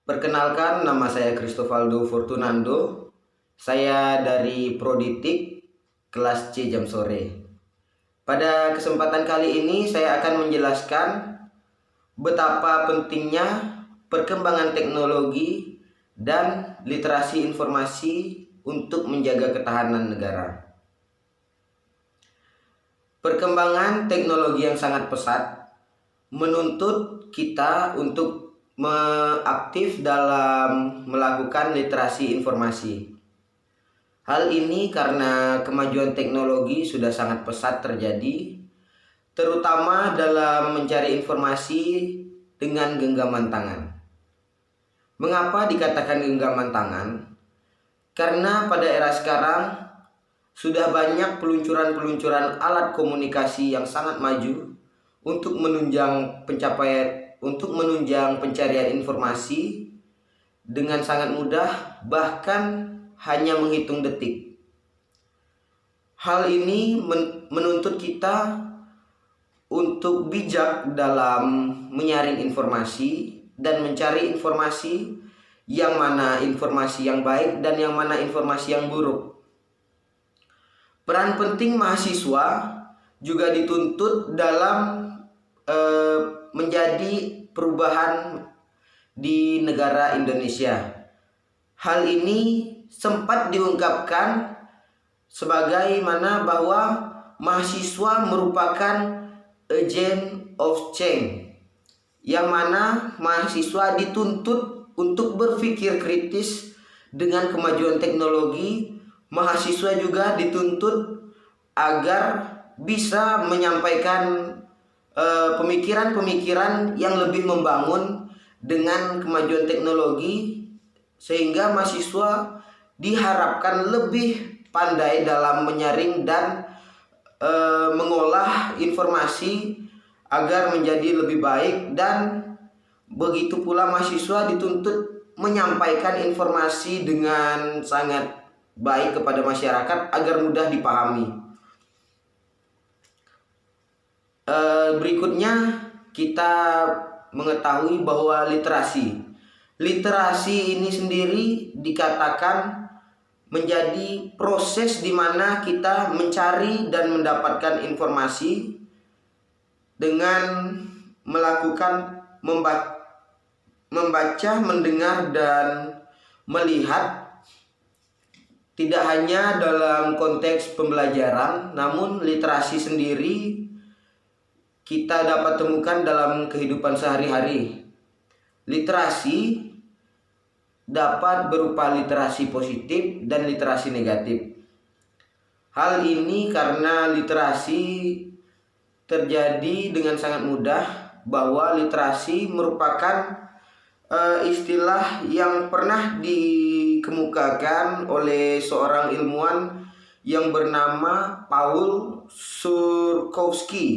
Perkenalkan, nama saya Cristovaldo Fortunando. Saya dari Proditik kelas C jam sore. Pada kesempatan kali ini saya akan menjelaskan betapa pentingnya perkembangan teknologi dan literasi informasi untuk menjaga ketahanan negara. Perkembangan teknologi yang sangat pesat menuntut kita untuk aktif dalam melakukan literasi informasi. Hal ini karena kemajuan teknologi sudah sangat pesat terjadi, terutama dalam mencari informasi dengan genggaman tangan. Mengapa dikatakan genggaman tangan? Karena pada era sekarang sudah banyak peluncuran-peluncuran alat komunikasi yang sangat maju untuk menunjang pencarian informasi dengan sangat mudah, bahkan hanya menghitung detik. Hal ini menuntut kita untuk bijak dalam menyaring informasi dan mencari informasi yang mana informasi yang baik dan yang mana informasi yang buruk. Peran penting mahasiswa juga dituntut dalam menjadi perubahan di negara Indonesia. Hal ini sempat diungkapkan sebagaimana bahwa mahasiswa merupakan agent of change, yang mana mahasiswa dituntut untuk berpikir kritis dengan kemajuan teknologi. Mahasiswa juga dituntut agar bisa menyampaikan pemikiran-pemikiran yang lebih membangun dengan kemajuan teknologi, sehingga mahasiswa diharapkan lebih pandai dalam menyaring dan mengolah informasi agar menjadi lebih baik, dan begitu pula mahasiswa dituntut menyampaikan informasi dengan sangat baik kepada masyarakat agar mudah dipahami. Berikutnya kita mengetahui bahwa literasi ini sendiri dikatakan menjadi proses di mana kita mencari dan mendapatkan informasi dengan melakukan membaca, mendengar, dan melihat. Tidak hanya dalam konteks pembelajaran, namun literasi sendiri kita dapat temukan dalam kehidupan sehari-hari. Literasi dapat berupa literasi positif dan literasi negatif. Hal ini karena literasi terjadi dengan sangat mudah, bahwa literasi merupakan istilah yang pernah dikemukakan oleh seorang ilmuwan yang bernama Paul Surkowski.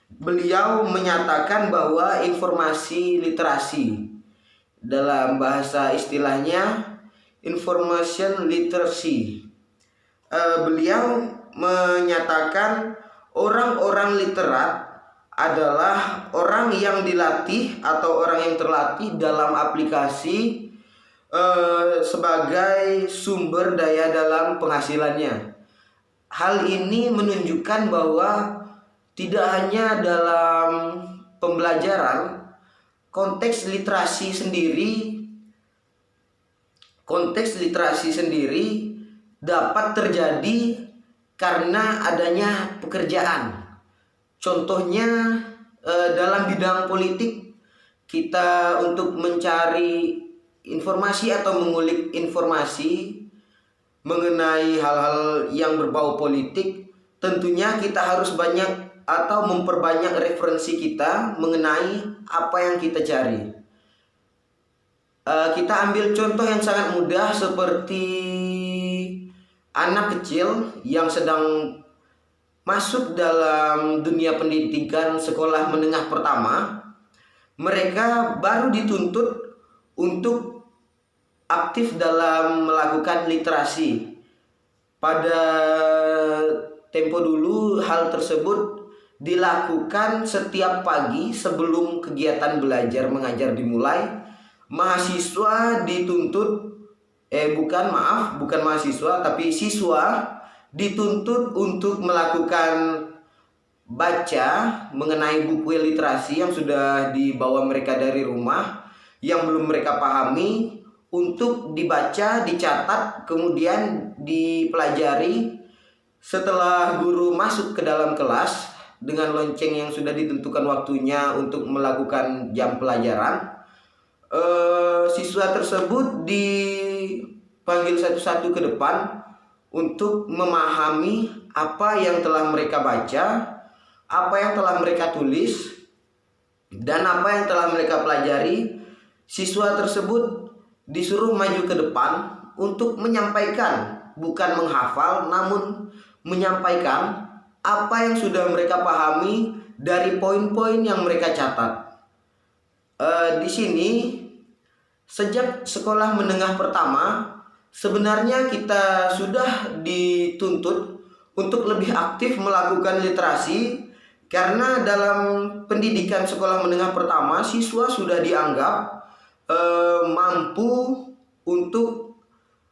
Beliau menyatakan bahwa informasi literasi, dalam bahasa istilahnya information literacy. Beliau menyatakan orang-orang literat adalah orang yang dilatih atau orang yang terlatih dalam aplikasi sebagai sumber daya dalam penghasilannya. Hal ini menunjukkan bahwa tidak hanya dalam pembelajaran, konteks literasi sendiri dapat terjadi karena adanya pekerjaan. Contohnya dalam bidang politik, kita untuk mencari informasi atau mengulik informasi mengenai hal-hal yang berbau politik, tentunya kita harus banyak atau memperbanyak referensi kita mengenai apa yang kita cari. Kita ambil contoh yang sangat mudah seperti anak kecil yang sedang masuk dalam dunia pendidikan sekolah menengah pertama. Mereka baru dituntut untuk aktif dalam melakukan literasi. Pada tempo dulu hal tersebut dilakukan setiap pagi sebelum kegiatan belajar mengajar dimulai. Mahasiswa dituntut bukan mahasiswa tapi siswa dituntut untuk melakukan baca mengenai buku literasi yang sudah dibawa mereka dari rumah, yang belum mereka pahami, untuk dibaca, dicatat, kemudian dipelajari. Setelah guru masuk ke dalam kelas dengan lonceng yang sudah ditentukan waktunya untuk melakukan jam pelajaran, siswa tersebut dipanggil satu-satu ke depan untuk memahami apa yang telah mereka baca, apa yang telah mereka tulis, dan apa yang telah mereka pelajari. Siswa tersebut disuruh maju ke depan untuk menyampaikan, bukan menghafal, namun menyampaikan apa yang sudah mereka pahami dari poin-poin yang mereka catat. Di sini sejak sekolah menengah pertama sebenarnya kita sudah dituntut untuk lebih aktif melakukan literasi, karena dalam pendidikan sekolah menengah pertama siswa sudah dianggap mampu untuk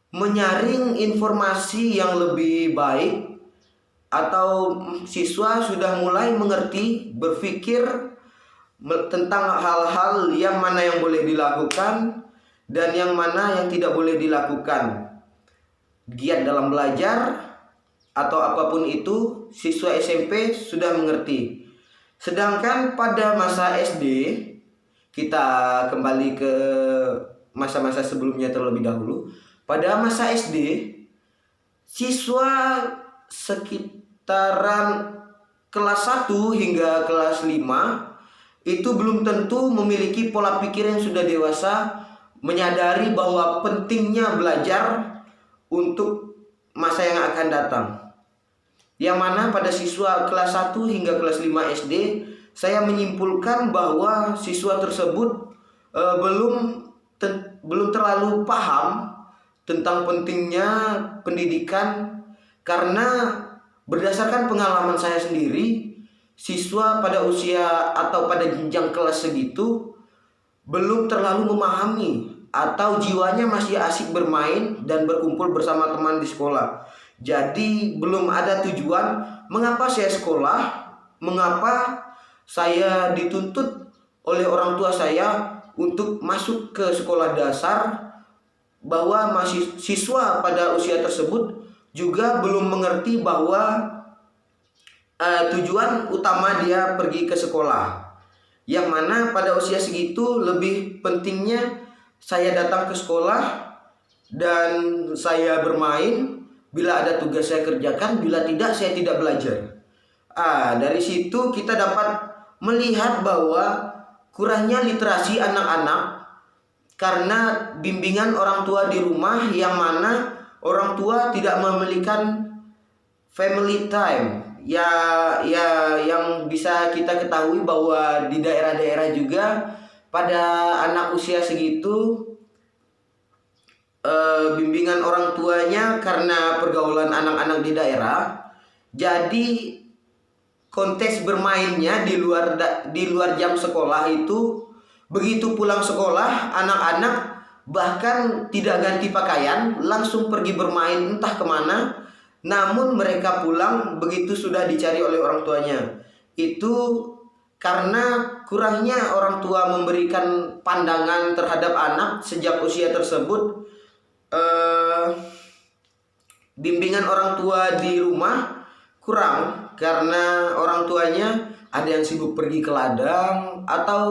menyaring informasi yang lebih baik, atau siswa sudah mulai mengerti, berpikir tentang hal-hal yang mana yang boleh dilakukan dan yang mana yang tidak boleh dilakukan. Giat dalam belajar atau apapun itu, siswa SMP sudah mengerti. Sedangkan pada masa SD, kita kembali ke masa-masa sebelumnya terlebih dahulu. Pada masa SD, siswa sekitaran kelas 1 hingga kelas 5 itu belum tentu memiliki pola pikir yang sudah dewasa, menyadari bahwa pentingnya belajar untuk masa yang akan datang. Yang mana pada siswa kelas 1 hingga kelas 5 SD, saya menyimpulkan bahwa siswa tersebut belum terlalu paham tentang pentingnya pendidikan, karena berdasarkan pengalaman saya sendiri, siswa pada usia atau pada jenjang kelas segitu belum terlalu memahami, atau jiwanya masih asik bermain dan berkumpul bersama teman di sekolah. Jadi belum ada tujuan mengapa saya sekolah, mengapa saya dituntut oleh orang tua saya untuk masuk ke sekolah dasar, bahwa masih siswa pada usia tersebut juga belum mengerti bahwa tujuan utama dia pergi ke sekolah, yang mana pada usia segitu lebih pentingnya saya datang ke sekolah dan saya bermain. Bila ada tugas saya kerjakan, bila tidak saya tidak belajar. Dari situ kita dapat melihat bahwa kurangnya literasi anak-anak karena bimbingan orang tua di rumah, yang mana orang tua tidak memberikan family time. Yang bisa kita ketahui bahwa di daerah-daerah juga pada anak usia segitu bimbingan orang tuanya karena pergaulan anak-anak di daerah, jadi kontes bermainnya di luar jam sekolah itu, begitu pulang sekolah anak-anak bahkan tidak ganti pakaian, langsung pergi bermain entah kemana. Namun mereka pulang begitu sudah dicari oleh orang tuanya. Itu karena kurangnya orang tua memberikan pandangan terhadap anak sejak usia tersebut. Bimbingan orang tua di rumah kurang, karena orang tuanya ada yang sibuk pergi ke ladang, atau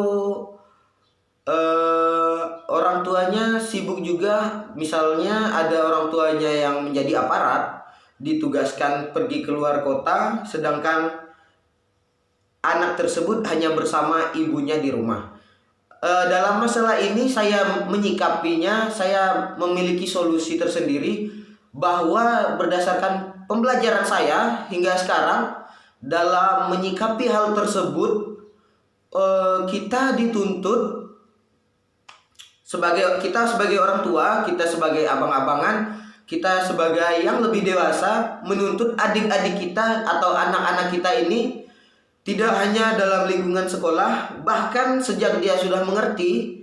orang tuanya sibuk juga, misalnya ada orang tuanya yang menjadi aparat, ditugaskan pergi keluar kota, sedangkan anak tersebut hanya bersama ibunya di rumah. Dalam masalah ini saya menyikapinya, saya memiliki solusi tersendiri, bahwa berdasarkan pembelajaran saya hingga sekarang dalam menyikapi hal tersebut, kita dituntut kita sebagai orang tua, kita sebagai abang-abangan, kita sebagai yang lebih dewasa menuntut adik-adik kita atau anak-anak kita ini Tidak hanya dalam lingkungan sekolah, bahkan sejak dia sudah mengerti,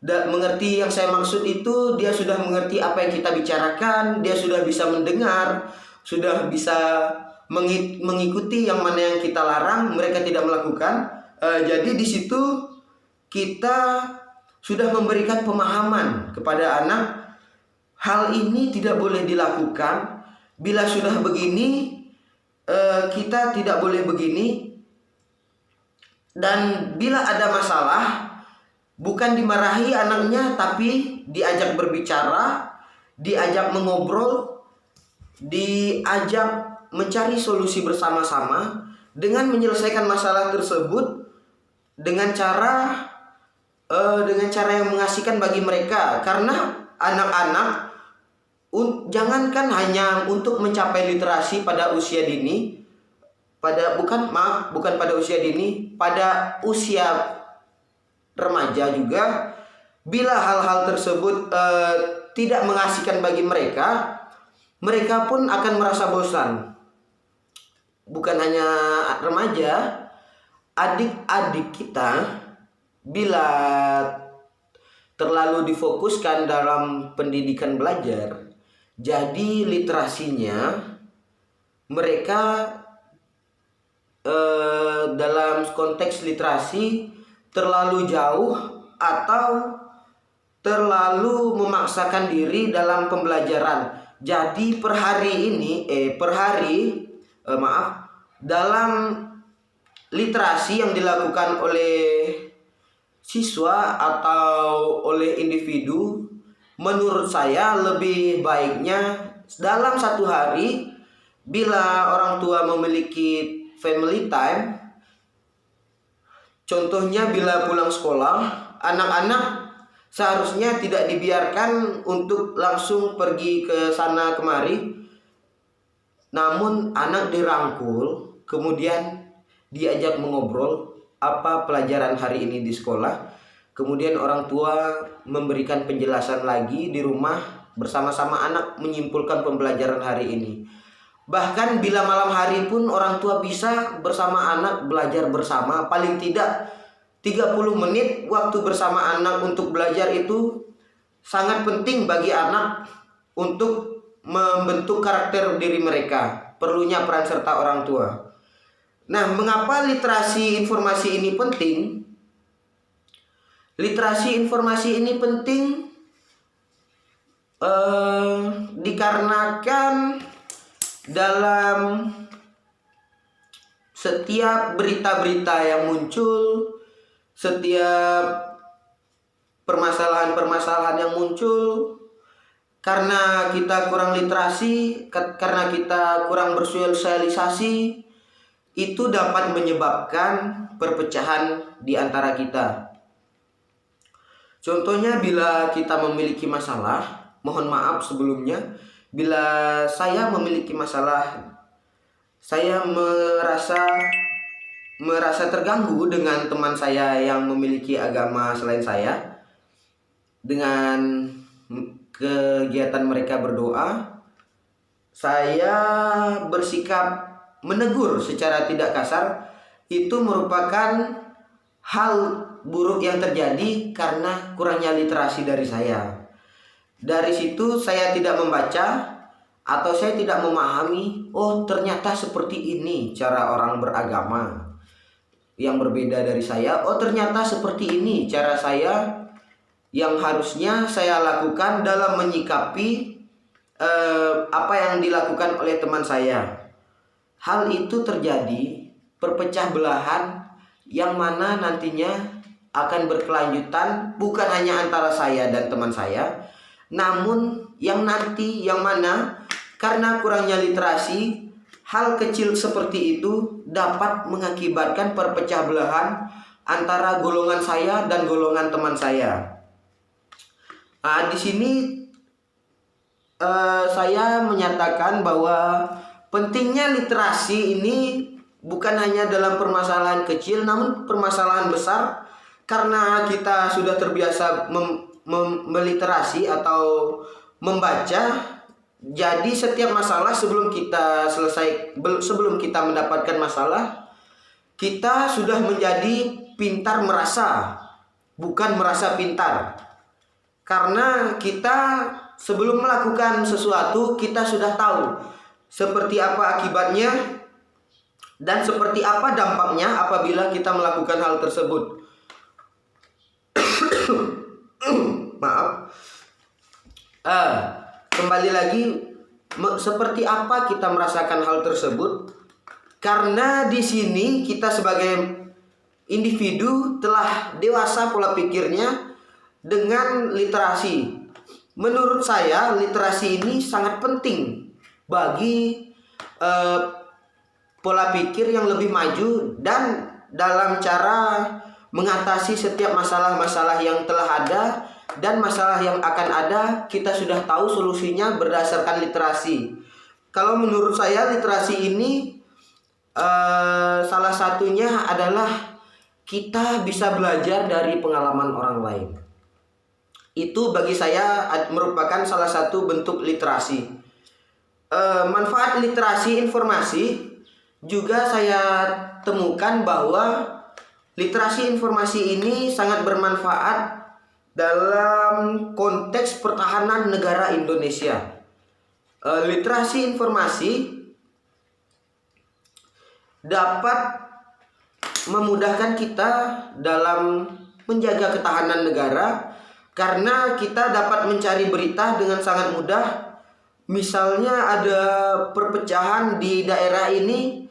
mengerti yang saya maksud itu, dia sudah mengerti apa yang kita bicarakan, dia sudah bisa mendengar, sudah bisa mengikuti yang mana yang kita larang, mereka tidak melakukan. Jadi di situ kita sudah memberikan pemahaman kepada anak, hal ini tidak boleh dilakukan. Bila sudah begini, kita tidak boleh begini. Dan bila ada masalah, bukan dimarahi anaknya, tapi diajak berbicara, diajak mengobrol, diajak mencari solusi bersama-sama dengan menyelesaikan masalah tersebut dengan cara yang mengasihkan bagi mereka. Karena anak-anak jangankan hanya untuk mencapai literasi pada usia dini, bukan pada usia dini, pada usia remaja juga, bila hal-hal tersebut tidak mengasihkan bagi mereka, mereka pun akan merasa bosan. Bukan hanya remaja, adik-adik kita bila terlalu difokuskan dalam pendidikan belajar, jadi literasinya mereka dalam konteks literasi terlalu jauh atau terlalu memaksakan diri dalam pembelajaran. Jadi dalam literasi yang dilakukan oleh siswa atau oleh individu, menurut saya lebih baiknya dalam satu hari, bila orang tua memiliki family time, contohnya bila pulang sekolah, anak-anak seharusnya tidak dibiarkan untuk langsung pergi ke sana kemari, namun anak dirangkul, kemudian diajak mengobrol apa pelajaran hari ini di sekolah, kemudian orang tua memberikan penjelasan lagi di rumah, bersama-sama anak menyimpulkan pembelajaran hari ini. Bahkan bila malam hari pun orang tua bisa bersama anak belajar bersama. Paling tidak 30 menit waktu bersama anak untuk belajar itu sangat penting bagi anak untuk membentuk karakter diri mereka. Perlunya peran serta orang tua. Nah, mengapa literasi informasi ini penting? Literasi informasi ini penting dikarenakan dalam setiap berita-berita yang muncul, setiap permasalahan-permasalahan yang muncul, karena kita kurang literasi, karena kita kurang bersosialisasi, itu dapat menyebabkan perpecahan di antara kita. Contohnya bila kita memiliki masalah, mohon maaf sebelumnya, bila saya memiliki masalah, saya merasa terganggu dengan teman saya yang memiliki agama selain saya, dengan kegiatan mereka berdoa, saya bersikap menegur secara tidak kasar. Itu merupakan hal buruk yang terjadi karena kurangnya literasi dari saya. Dari situ saya tidak membaca atau saya tidak memahami, oh ternyata seperti ini cara orang beragama yang berbeda dari saya. Oh ternyata seperti ini cara saya yang harusnya saya lakukan dalam menyikapi apa yang dilakukan oleh teman saya. Hal itu terjadi perpecah belahan yang mana nantinya akan berkelanjutan, bukan hanya antara saya dan teman saya, namun yang mana karena kurangnya literasi, hal kecil seperti itu dapat mengakibatkan perpecah belahan antara golongan saya dan golongan teman saya. Di sini saya menyatakan bahwa pentingnya literasi ini bukan hanya dalam permasalahan kecil, namun permasalahan besar. Karena kita sudah terbiasa meliterasi atau membaca, jadi setiap masalah sebelum kita mendapatkan masalah, kita sudah menjadi pintar merasa, bukan merasa pintar. Karena kita sebelum melakukan sesuatu, kita sudah tahu seperti apa akibatnya dan seperti apa dampaknya apabila kita melakukan hal tersebut. Maaf. Kembali lagi, seperti apa kita merasakan hal tersebut? Karena di sini kita sebagai individu telah dewasa pola pikirnya dengan literasi. Menurut saya literasi ini sangat penting bagi pola pikir yang lebih maju dan dalam cara mengatasi setiap masalah-masalah yang telah ada dan masalah yang akan ada, kita sudah tahu solusinya berdasarkan literasi. Kalau menurut saya literasi ini salah satunya adalah kita bisa belajar dari pengalaman orang lain. Itu bagi saya merupakan salah satu bentuk literasi. Manfaat literasi informasi juga saya temukan bahwa literasi informasi ini sangat bermanfaat dalam konteks pertahanan negara Indonesia. Literasi informasi dapat memudahkan kita dalam menjaga ketahanan negara karena kita dapat mencari berita dengan sangat mudah. Misalnya ada perpecahan di daerah ini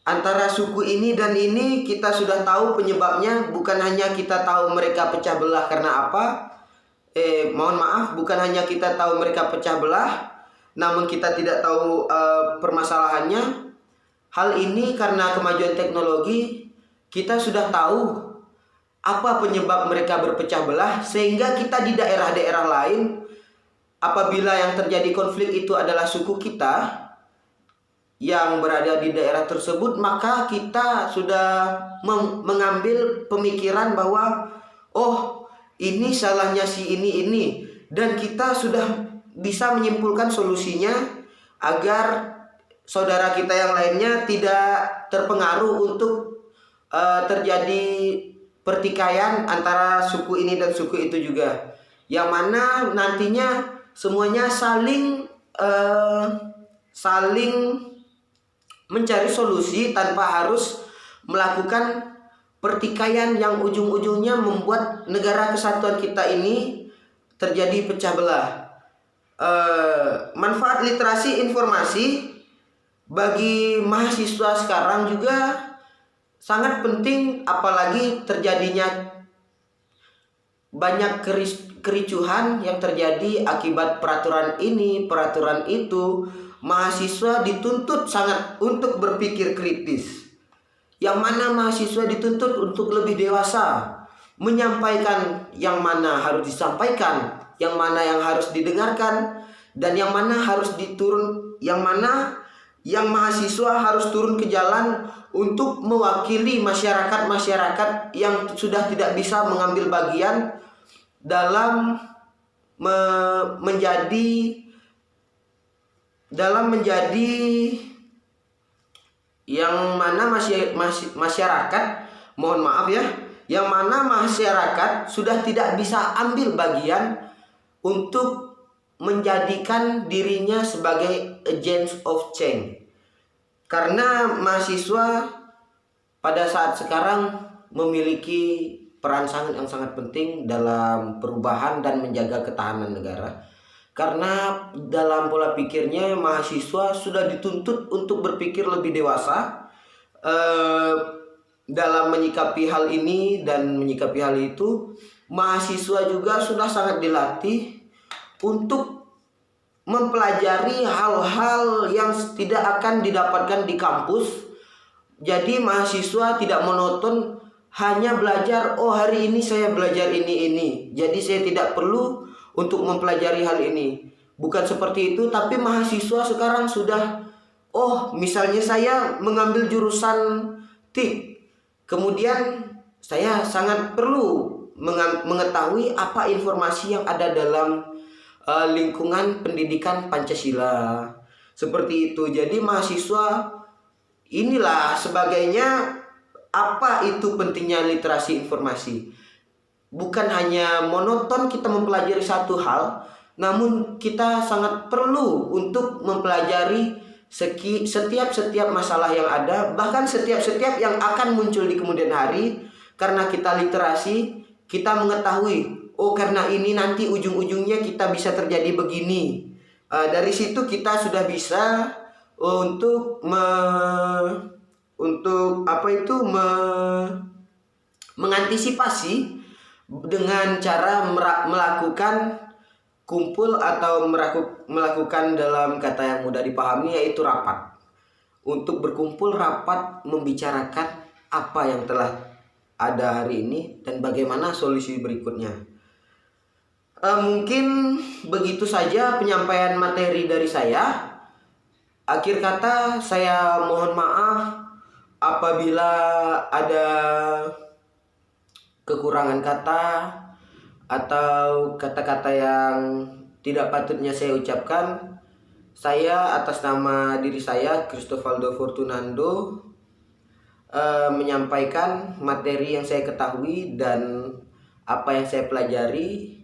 antara suku ini dan ini, kita sudah tahu penyebabnya. Bukan hanya kita tahu mereka pecah belah karena apa, bukan hanya kita tahu mereka pecah belah, namun kita tidak tahu permasalahannya. Hal ini karena kemajuan teknologi, kita sudah tahu apa penyebab mereka berpecah belah, sehingga kita di daerah-daerah lain, apabila yang terjadi konflik itu adalah suku kita yang berada di daerah tersebut, maka kita sudah mengambil pemikiran bahwa oh, ini salahnya si ini, dan kita sudah bisa menyimpulkan solusinya agar saudara kita yang lainnya tidak terpengaruh untuk terjadi pertikaian antara suku ini dan suku itu juga, yang mana nantinya semuanya saling mencari solusi tanpa harus melakukan pertikaian yang ujung-ujungnya membuat negara kesatuan kita ini terjadi pecah belah. Manfaat literasi informasi bagi mahasiswa sekarang juga sangat penting, apalagi terjadinya banyak kericuhan yang terjadi akibat peraturan ini, peraturan itu. Mahasiswa dituntut sangat untuk berpikir kritis, yang mana mahasiswa dituntut untuk lebih dewasa, menyampaikan yang mana harus disampaikan, yang mana yang harus didengarkan, dan yang mana harus yang mahasiswa harus turun ke jalan untuk mewakili masyarakat yang sudah tidak bisa mengambil bagian dalam menjadi yang mana masyarakat, mohon maaf ya, yang mana masyarakat sudah tidak bisa ambil bagian untuk menjadikan dirinya sebagai agents of change. Karena mahasiswa pada saat sekarang memiliki peran yang sangat penting dalam perubahan dan menjaga ketahanan negara. Karena dalam pola pikirnya mahasiswa sudah dituntut untuk berpikir lebih dewasa dalam menyikapi hal ini dan menyikapi hal itu. Mahasiswa juga sudah sangat dilatih untuk mempelajari hal-hal yang tidak akan didapatkan di kampus. Jadi mahasiswa tidak monoton hanya belajar, oh hari ini saya belajar ini, jadi saya tidak perlu untuk mempelajari hal ini. Bukan seperti itu, tapi mahasiswa sekarang sudah, oh misalnya saya mengambil jurusan TIK, kemudian saya sangat perlu mengetahui apa informasi yang ada dalam lingkungan pendidikan Pancasila, seperti itu. Jadi mahasiswa inilah sebagainya apa itu pentingnya literasi informasi. Bukan hanya monoton kita mempelajari satu hal, namun kita sangat perlu untuk mempelajari setiap masalah yang ada, bahkan setiap yang akan muncul di kemudian hari. Karena kita literasi, kita mengetahui, oh karena ini nanti ujung-ujungnya kita bisa terjadi begini. Dari situ kita sudah bisa untuk mengantisipasi dengan cara melakukan kumpul atau melakukan dalam kata yang mudah dipahami yaitu rapat. Untuk berkumpul rapat membicarakan apa yang telah ada hari ini dan bagaimana solusi berikutnya. Mungkin begitu saja penyampaian materi dari saya. Akhir kata saya mohon maaf apabila ada kekurangan kata atau kata-kata yang tidak patutnya saya ucapkan. Saya atas nama diri saya, Cristovaldo Fortunando, menyampaikan materi yang saya ketahui dan apa yang saya pelajari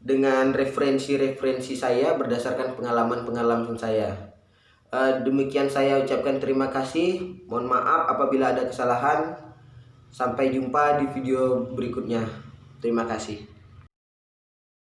dengan referensi-referensi saya berdasarkan pengalaman-pengalaman saya. Demikian saya ucapkan terima kasih. Mohon maaf apabila ada kesalahan. Sampai jumpa di video berikutnya. Terima kasih.